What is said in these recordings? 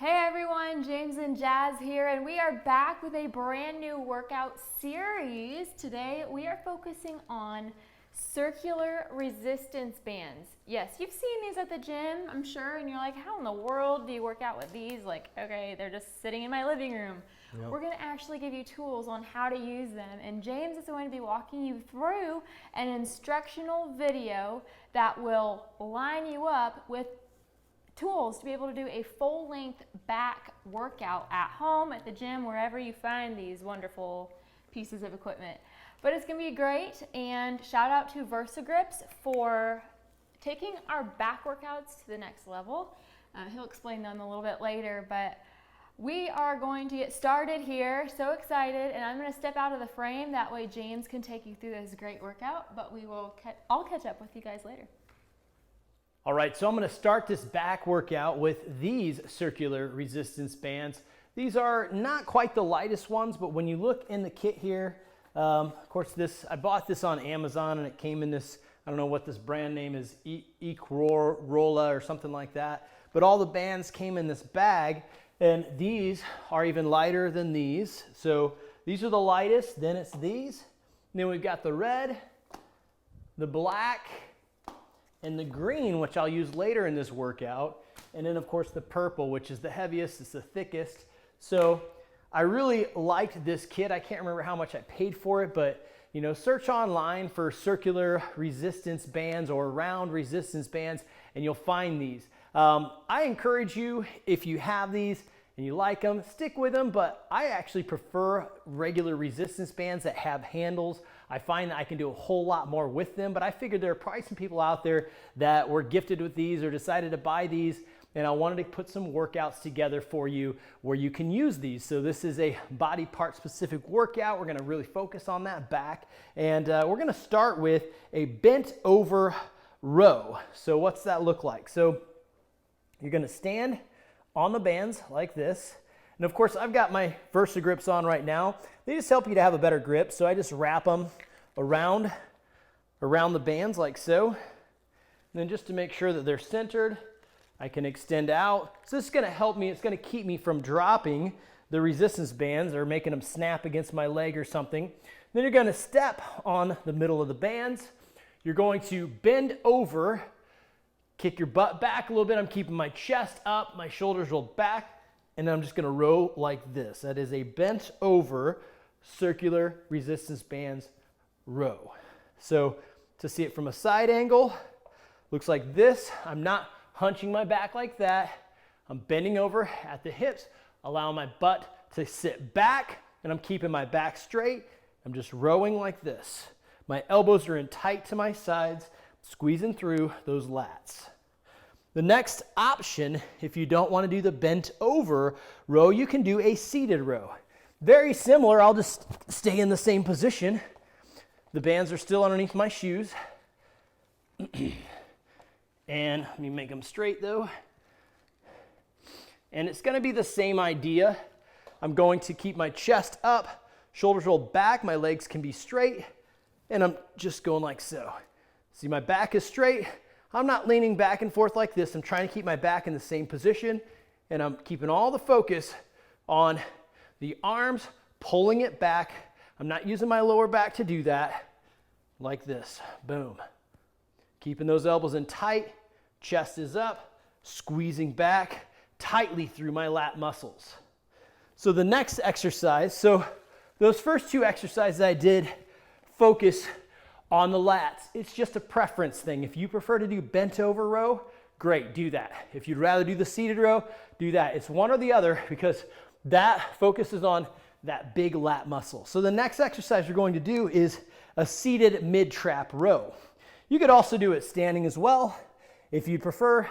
Hey everyone, James and Jazz here, and we are back with a brand new workout series. Today we are focusing on circular resistance bands. Yes, you've seen these at the gym, I'm sure, and you're like, how in the world do you work out with these? Like, okay, they're just sitting in my living room. Yep. We're going to actually give you tools on how to use them, and James is going to be walking you through an instructional video that will line you up with tools to be able to do a full-length back workout at home, at the gym, wherever you find these wonderful pieces of equipment. But it's going to be great, and shout out to VersaGrips for taking our back workouts to the next level. He'll explain them a little bit later, but we are going to get started here. So excited, and I'm going to step out of the frame. That way James can take you through this great workout, but we will I'll catch up with you guys later. All right, so I'm going to start this back workout with these circular resistance bands. These are not quite the lightest ones, but when you look in the kit here, of course I bought this on Amazon and it came in this, I don't know what this brand name is, Rolla or something like that. But all the bands came in this bag, and these are even lighter than these. So these are the lightest, then it's these. And then we've got the red, the black, and the green, which I'll use later in this workout. And then of course the purple, which is the heaviest, it's the thickest. So I really liked this kit. I can't remember how much I paid for it, but search online for circular resistance bands or round resistance bands and you'll find these. I encourage you, if you have these and you like them, stick with them, but I actually prefer regular resistance bands that have handles. I find that I can do a whole lot more with them, but I figured there are probably some people out there that were gifted with these or decided to buy these, and I wanted to put some workouts together for you where you can use these. So this is a body part specific workout. We're gonna really focus on that back, and we're gonna start with a bent over row. So what's that look like? So you're gonna stand on the bands like this. And of course, I've got my VersaGrips on right now. They just help you to have a better grip. So I just wrap them around the bands like so. And then just to make sure that they're centered, I can extend out. So this is gonna help me, it's gonna keep me from dropping the resistance bands or making them snap against my leg or something. Then you're gonna step on the middle of the bands. You're going to bend over, kick your butt back a little bit. I'm keeping my chest up, my shoulders rolled back, and then I'm just gonna row like this. That is a bent over circular resistance bands row. So to see it from a side angle, looks like this. I'm not hunching my back like that. I'm bending over at the hips, allowing my butt to sit back, and I'm keeping my back straight. I'm just rowing like this. My elbows are in tight to my sides, squeezing through those lats. The next option, if you don't want to do the bent over row, you can do a seated row. Very similar, I'll just stay in the same position. The bands are still underneath my shoes. And let me make them straight though. And it's going to be the same idea. I'm going to keep my chest up, shoulders rolled back, my legs can be straight, and I'm just going like so. See, my back is straight. I'm not leaning back and forth like this. I'm trying to keep my back in the same position, and I'm keeping all the focus on the arms, pulling it back. I'm not using my lower back to do that. Like this, boom. Keeping those elbows in tight, chest is up, squeezing back tightly through my lat muscles. So the next exercise, so those first two exercises I did focus on the lats. It's just a preference thing. If you prefer to do bent over row, great, do that. If you'd rather do the seated row, do that. It's one or the other because that focuses on that big lat muscle. So the next exercise you're going to do is a seated mid-trap row. You could also do it standing as well if you'd prefer,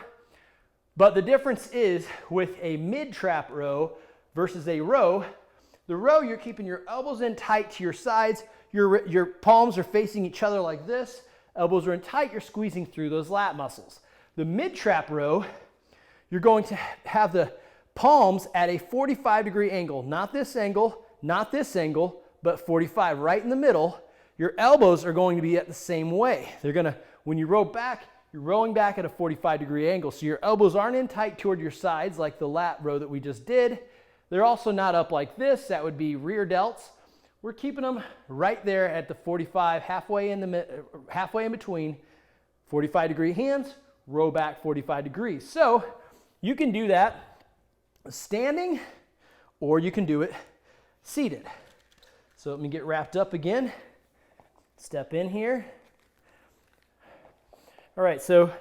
but the difference is with a mid-trap row versus a row, the row you're keeping your elbows in tight to your sides, your palms are facing each other like this, elbows are in tight, you're squeezing through those lat muscles. The mid-trap row, you're going to have the palms at a 45-degree angle, not this angle, but 45, right in the middle. Your elbows are going to be at the same way. They're gonna, when you row back, you're rowing back at a 45-degree angle. So your elbows aren't in tight toward your sides like the lat row that we just did. They're also not up like this. That would be rear delts. We're keeping them right there at the 45, halfway in between. 45-degree hands, row back 45 degrees. So you can do that standing, or you can do it seated. So let me get wrapped up again. Step in here. All right, so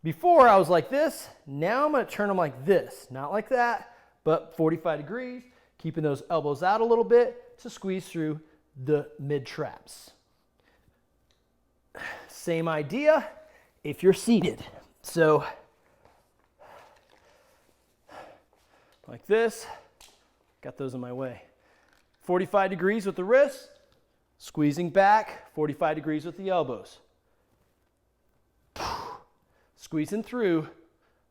before I was like this. Now I'm going to turn them like this. Not like that, but 45 degrees, keeping those elbows out a little bit to squeeze through the mid traps. Same idea if you're seated. So like this, got those in my way. 45 degrees with the wrists, squeezing back, 45 degrees with the elbows. Squeezing through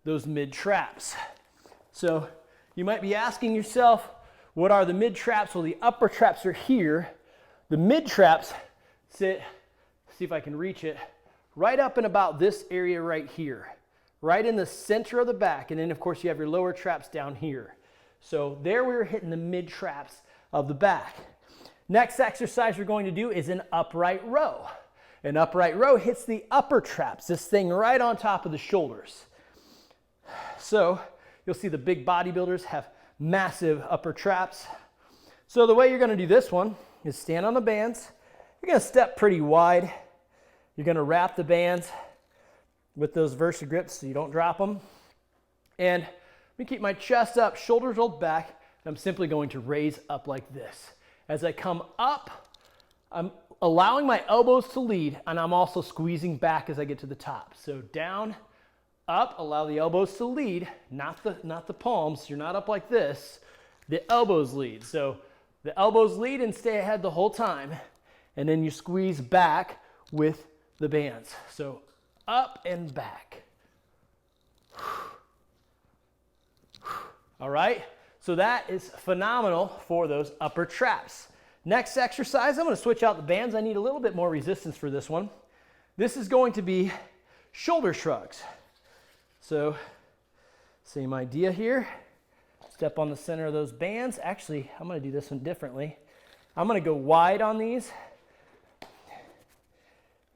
those mid traps. So you might be asking yourself, what are the mid traps? Well, the upper traps are here. The mid traps sit, see if I can reach it, right up in about this area right here, right in the center of the back. And then of course you have your lower traps down here. So there we're hitting the mid traps of the back. Next exercise we're going to do is an upright row. An upright row hits the upper traps, this thing right on top of the shoulders. So you'll see the big bodybuilders have massive upper traps. So the way you're going to do this one is stand on the bands. You're going to step pretty wide. You're going to wrap the bands with those Versa grips so you don't drop them. And let me keep my chest up, shoulders rolled back, and I'm simply going to raise up like this. As I come up, I'm allowing my elbows to lead, and I'm also squeezing back as I get to the top. So down, up, allow the elbows to lead, not the palms. You're not up like this. The elbows lead. So the elbows lead and stay ahead the whole time, and then you squeeze back with the bands. So up and back. All right, so that is phenomenal for those upper traps. Next exercise, I'm going to switch out the bands. I need a little bit more resistance for this one. This is going to be shoulder shrugs. So same idea here. Step on the center of those bands. Actually, I'm going to do this one differently. I'm going to go wide on these.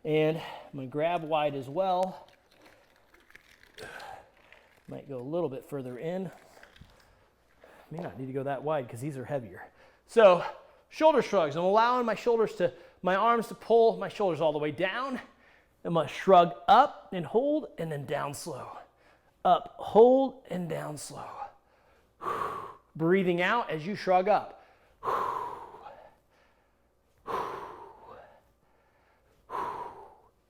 And I'm going to grab wide as well. Might go a little bit further in. May not need to go that wide because these are heavier. So shoulder shrugs. I'm allowing my arms to pull my shoulders all the way down. I'm going to shrug up and hold and then down slow. Up, hold, and down slow. Breathing out as you shrug up.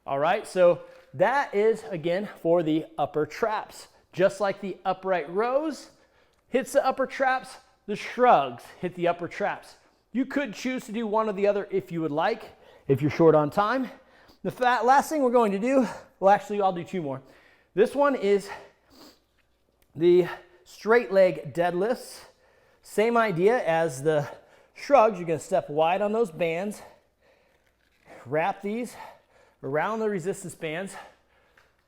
All right, so that is, again, for the upper traps. Just like the upright rows hits the upper traps, the shrugs hit the upper traps. You could choose to do one or the other if you would like, if you're short on time. The last thing we're going to do, well, actually, I'll do two more. This one is the straight leg deadlifts. Same idea as the shrugs. You're going to step wide on those bands, wrap these around the resistance bands.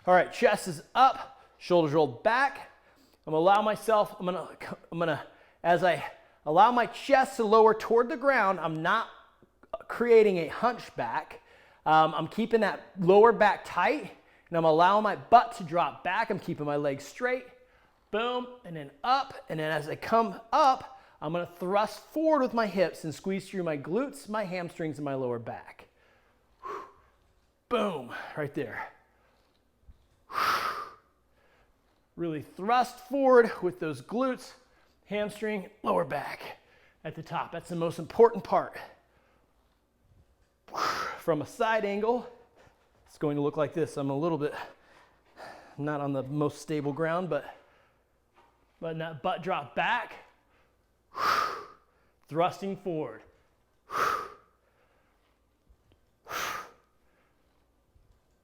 All right, chest is up, shoulders rolled back. I'm gonna as I allow my chest to lower toward the ground, I'm not creating a hunchback. I'm keeping that lower back tight, and I'm allowing my butt to drop back. I'm keeping my legs straight. Boom, and then up, and then as I come up, I'm gonna thrust forward with my hips and squeeze through my glutes, my hamstrings, and my lower back. Boom, right there. Really thrust forward with those glutes, hamstring, lower back at the top. That's the most important part. From a side angle, it's going to look like this. I'm a little bit not on the most stable ground, but letting that butt drop back, thrusting forward.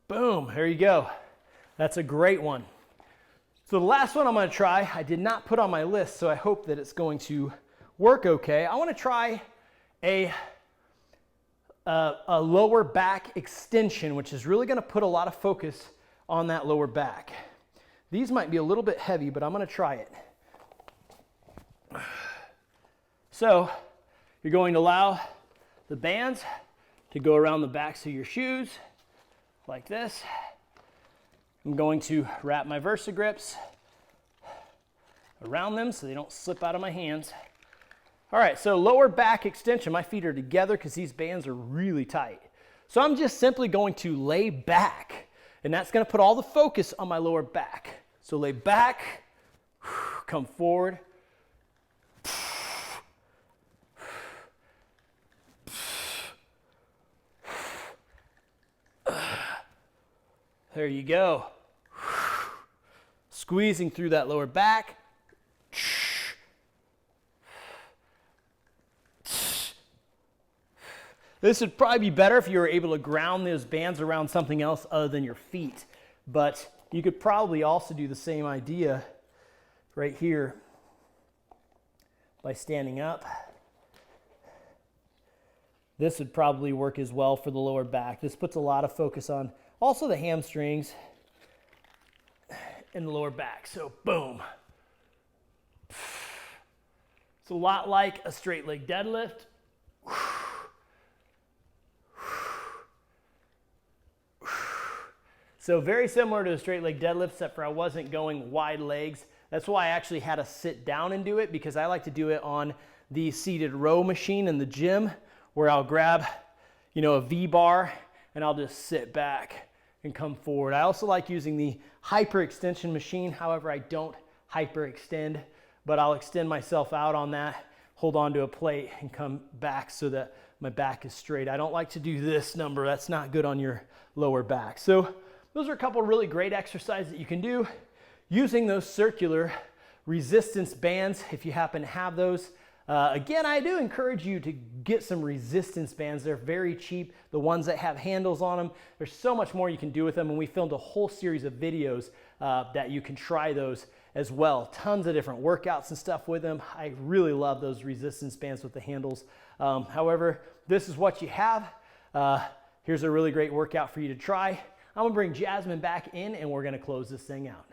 Boom, there you go. That's a great one. So the last one I'm going to try, I did not put on my list, so I hope that it's going to work okay. I want to try a lower back extension, which is really going to put a lot of focus on that lower back. These might be a little bit heavy, but I'm going to try it. So you're going to allow the bands to go around the backs of your shoes like this. I'm going to wrap my Versa grips around them so they don't slip out of my hands. All right, so lower back extension. My feet are together because these bands are really tight. So I'm just simply going to lay back, and that's going to put all the focus on my lower back. So lay back, come forward. There you go. Squeezing through that lower back. This would probably be better if you were able to ground those bands around something else other than your feet. But you could probably also do the same idea right here by standing up. This would probably work as well for the lower back. This puts a lot of focus on also the hamstrings and the lower back. So boom. It's a lot like a straight leg deadlift. So very similar to a straight leg deadlift, except for I wasn't going wide legs. That's why I actually had to sit down and do it, because I like to do it on the seated row machine in the gym, where I'll grab, a V-bar and I'll just sit back and come forward. I also like using the hyperextension machine. However, I don't hyperextend, but I'll extend myself out on that, hold on to a plate and come back so that my back is straight. I don't like to do this number. That's not good on your lower back. So those are a couple really great exercises that you can do using those circular resistance bands if you happen to have those. Again, I do encourage you to get some resistance bands. They're very cheap. The ones that have handles on them, there's so much more you can do with them, and we filmed a whole series of videos that you can try those as well. Tons of different workouts and stuff with them. I really love those resistance bands with the handles. However, this is what you have. Here's a really great workout for you to try. I'm gonna bring Jasmine back in and we're gonna close this thing out.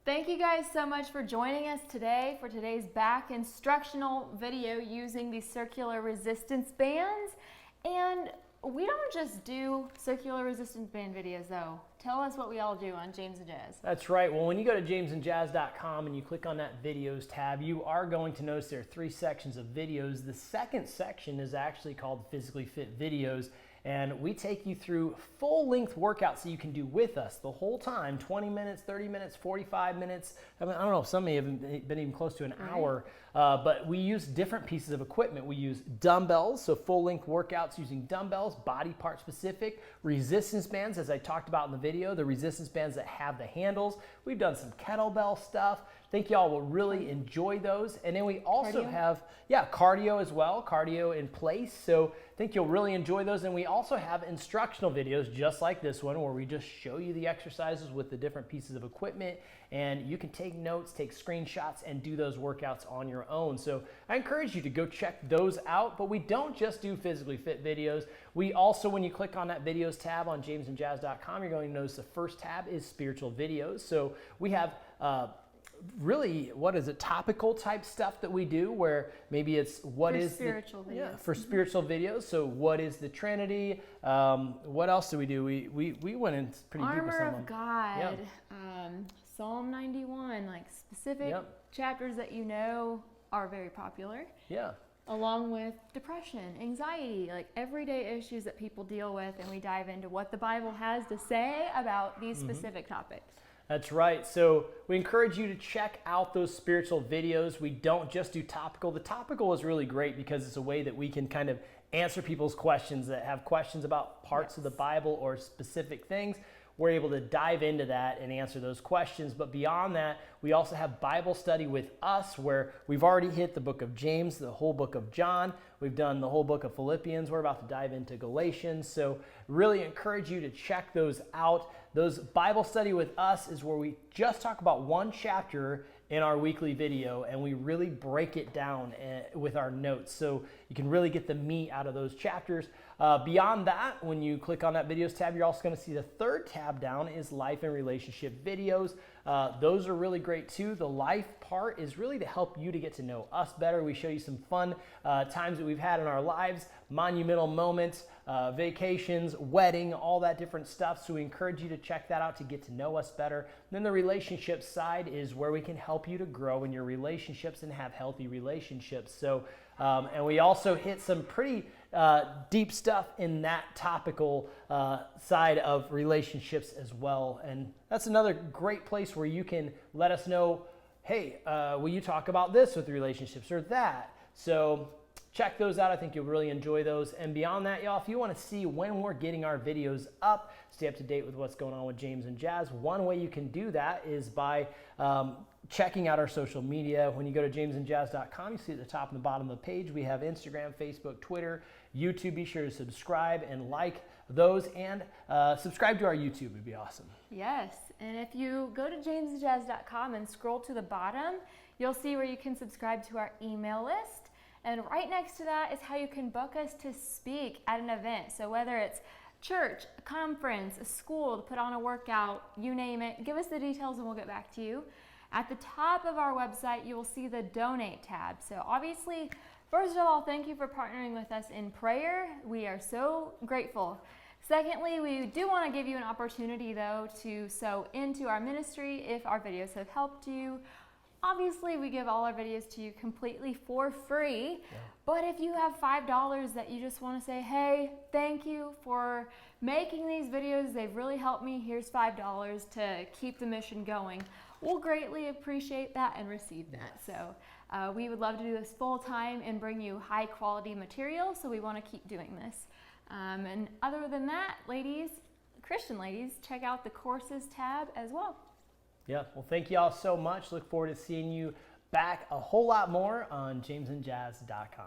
Thank you guys so much for joining us today for today's back instructional video using these circular resistance bands. And we don't just do circular resistance band videos though. Tell us what we all do on James and Jazz. That's right. Well, when you go to jamesandjazz.com and you click on that videos tab, you are going to notice there are 3 sections of videos. The second section is actually called Physically Fit Videos. And we take you through full-length workouts that you can do with us the whole time, 20 minutes, 30 minutes, 45 minutes. I don't know, some may have been even close to an hour. But we use different pieces of equipment. We use dumbbells, so full-length workouts using dumbbells, body part specific, resistance bands, as I talked about in the video, the resistance bands that have the handles. We've done some kettlebell stuff. I think y'all will really enjoy those. And then we also have, cardio as well, cardio in place. So I think you'll really enjoy those. And we also have instructional videos just like this one, where we just show you the exercises with the different pieces of equipment, and you can take notes, take screenshots, and do those workouts on your own. So I encourage you to go check those out. But we don't just do physically fit videos. We also, when you click on that videos tab on jamesandjazz.com, you're going to notice the first tab is spiritual videos. So we have really, topical type stuff that we do, where maybe it's spiritual videos. Yeah, for spiritual videos. So what is the Trinity? What else do we do? We went in pretty deep with some Armor of God, Psalm 91, like specific chapters that are very popular. Yeah. Along with depression, anxiety, like everyday issues that people deal with, and we dive into what the Bible has to say about these specific topics. That's right. So we encourage you to check out those spiritual videos. We don't just do topical. The topical is really great because it's a way that we can kind of answer people's questions that have questions about parts of the Bible or specific things. We're able to dive into that and answer those questions. But beyond that, We also have Bible study with us, where we've already hit the book of James, the whole book of John. We've done the whole book of Philippians. We're about to dive into Galatians. So really encourage you to check those out. Those Bible study with us is where we just talk about one chapter in our weekly video, and we really break it down with our notes, so you can really get the meat out of those chapters. Beyond that, when you click on that videos tab, you're also going to see the third tab down is life and relationship videos. Those are really great too. The life part is really to help you to get to know us better. We show you some fun times that we've had in our lives, monumental moments, vacations, wedding, all that different stuff. So we encourage you to check that out to get to know us better. Then the relationship side is where we can help you to grow in your relationships and have healthy relationships. So, and we also hit some pretty deep stuff in that topical side of relationships as well. And that's another great place where you can let us know, hey, will you talk about this with relationships or that? So check those out. I think you'll really enjoy those. And beyond that, y'all, if you want to see when we're getting our videos up, stay up to date with what's going on with James and Jazz, one way you can do that is by checking out our social media. When you go to jamesandjazz.com, you see at the top and the bottom of the page, we have Instagram, Facebook, Twitter, YouTube. Be sure to subscribe and like those, and subscribe to our YouTube would be awesome. Yes, and if you go to jamesandjazz.com and scroll to the bottom, you'll see where you can subscribe to our email list. And right next to that is how you can book us to speak at an event. So whether it's church, a conference, a school, to put on a workout, you name it, give us the details and we'll get back to you. At the top of our website, you will see the donate tab. So obviously, first of all, thank you for partnering with us in prayer. We are so grateful. Secondly, we do want to give you an opportunity though to sow into our ministry if our videos have helped you. Obviously, we give all our videos to you completely for free, but if you have $5 that you just want to say, hey, thank you for making these videos, they've really helped me, here's $5 to keep the mission going, we'll greatly appreciate that and receive that. So we would love to do this full time and bring you high quality material, so we want to keep doing this. And other than that, ladies, Christian ladies, check out the courses tab as well. Yeah, well, thank you all so much. Look forward to seeing you back a whole lot more on jamesandjazz.com.